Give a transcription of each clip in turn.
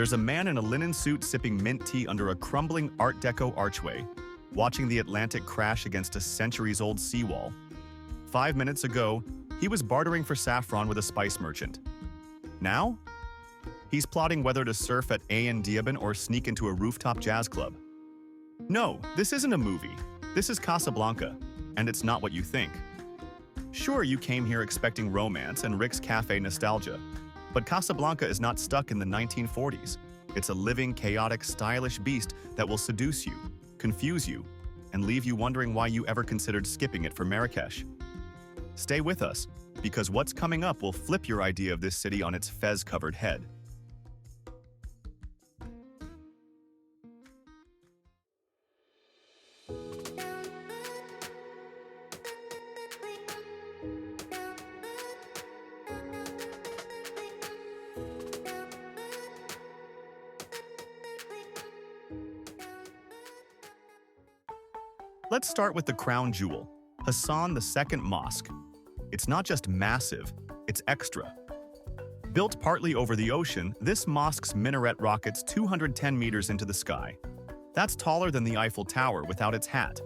There's a man in a linen suit sipping mint tea under a crumbling Art Deco archway, watching the Atlantic crash against a centuries-old seawall. 5 minutes ago, he was bartering for saffron with a spice merchant. Now, he's plotting whether to surf at Ain Diaban or sneak into a rooftop jazz club. No, this isn't a movie. This is Casablanca, and it's not what you think. Sure, you came here expecting romance and Rick's Café nostalgia, but Casablanca is not stuck in the 1940s. It's a living, chaotic, stylish beast that will seduce you, confuse you, and leave you wondering why you ever considered skipping it for Marrakesh. Stay with us, because what's coming up will flip your idea of this city on its fez-covered head. Let's start with the crown jewel, Hassan II Mosque. It's not just massive, it's extra. Built partly over the ocean, this mosque's minaret rockets 210 meters into the sky. That's taller than the Eiffel Tower without its hat.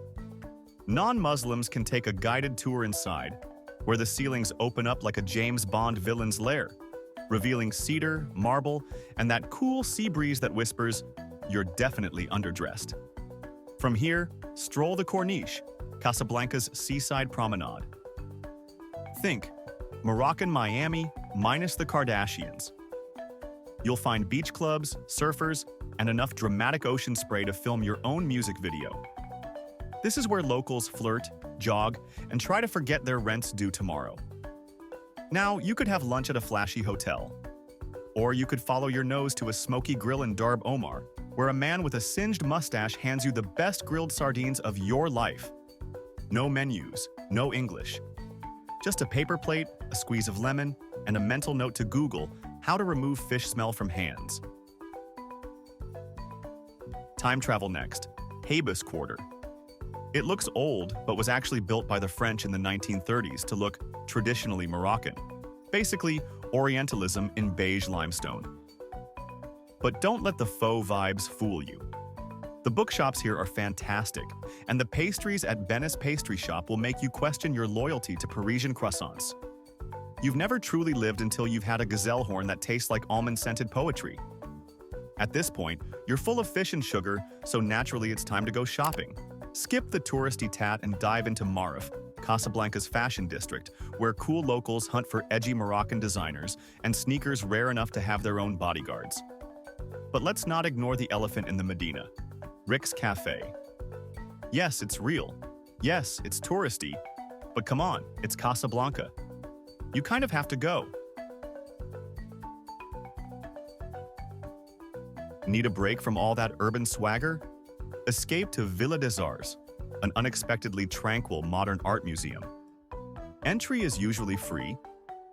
Non-Muslims can take a guided tour inside, where the ceilings open up like a James Bond villain's lair, revealing cedar, marble, and that cool sea breeze that whispers, "You're definitely underdressed." From here, stroll the Corniche, Casablanca's seaside promenade. Think Moroccan Miami minus the Kardashians. You'll find beach clubs, surfers, and enough dramatic ocean spray to film your own music video. This is where locals flirt, jog, and try to forget their rents due tomorrow. Now, you could have lunch at a flashy hotel. Or you could follow your nose to a smoky grill in Derb Omar, where a man with a singed mustache hands you the best grilled sardines of your life. No menus, no English. Just a paper plate, a squeeze of lemon, and a mental note to Google how to remove fish smell from hands. Time travel next. Habous Quarter. It looks old, but was actually built by the French in the 1930s to look traditionally Moroccan. Basically, Orientalism in beige limestone. But don't let the faux vibes fool you. The bookshops here are fantastic, and the pastries at Bennis Pastry Shop will make you question your loyalty to Parisian croissants. You've never truly lived until you've had a gazelle horn that tastes like almond-scented poetry. At this point, you're full of fish and sugar, so naturally it's time to go shopping. Skip the touristy tat and dive into Maarif, Casablanca's fashion district, where cool locals hunt for edgy Moroccan designers and sneakers rare enough to have their own bodyguards. But let's not ignore the elephant in the Medina, Rick's Café. Yes, it's real. Yes, it's touristy. But come on, it's Casablanca. You kind of have to go. Need a break from all that urban swagger? Escape to Villa des Arts, an unexpectedly tranquil modern art museum. Entry is usually free,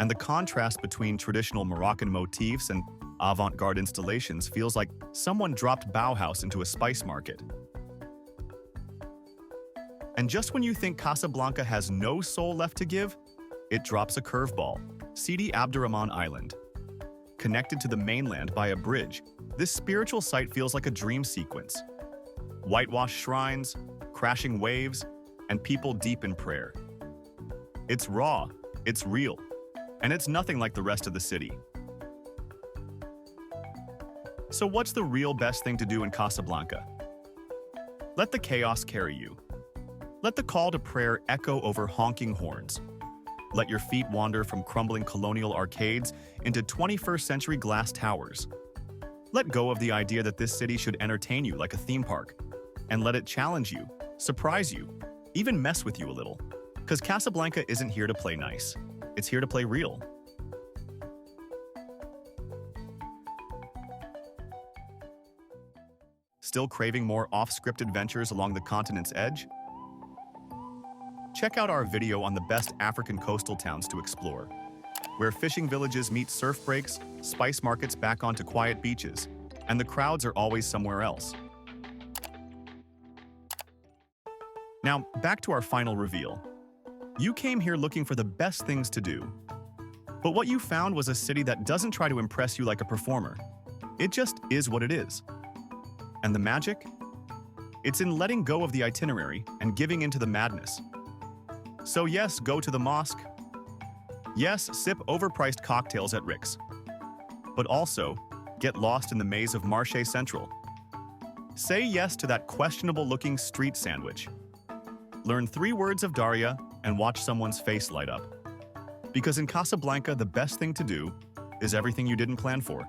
and the contrast between traditional Moroccan motifs and avant-garde installations feels like someone dropped Bauhaus into a spice market. And just when you think Casablanca has no soul left to give, it drops a curveball, Sidi Abderrahman Island. Connected to the mainland by a bridge, this spiritual site feels like a dream sequence. Whitewashed shrines, crashing waves, and people deep in prayer. It's raw, it's real, and it's nothing like the rest of the city. So what's the real best thing to do in Casablanca? Let the chaos carry you. Let the call to prayer echo over honking horns. Let your feet wander from crumbling colonial arcades into 21st century glass towers. Let go of the idea that this city should entertain you like a theme park, and let it challenge you, surprise you, even mess with you a little. Because Casablanca isn't here to play nice. It's here to play real. Still craving more off-script adventures along the continent's edge? Check out our video on the best African coastal towns to explore, where fishing villages meet surf breaks, spice markets back onto quiet beaches, and the crowds are always somewhere else. Now, back to our final reveal. You came here looking for the best things to do. But what you found was a city that doesn't try to impress you like a performer. It just is what it is. And the magic? It's in letting go of the itinerary and giving into the madness. So yes, go to the mosque. Yes, sip overpriced cocktails at Rick's. But also, get lost in the maze of Marché Central. Say yes to that questionable-looking street sandwich. Learn 3 words of Daria and watch someone's face light up. Because in Casablanca, the best thing to do is everything you didn't plan for.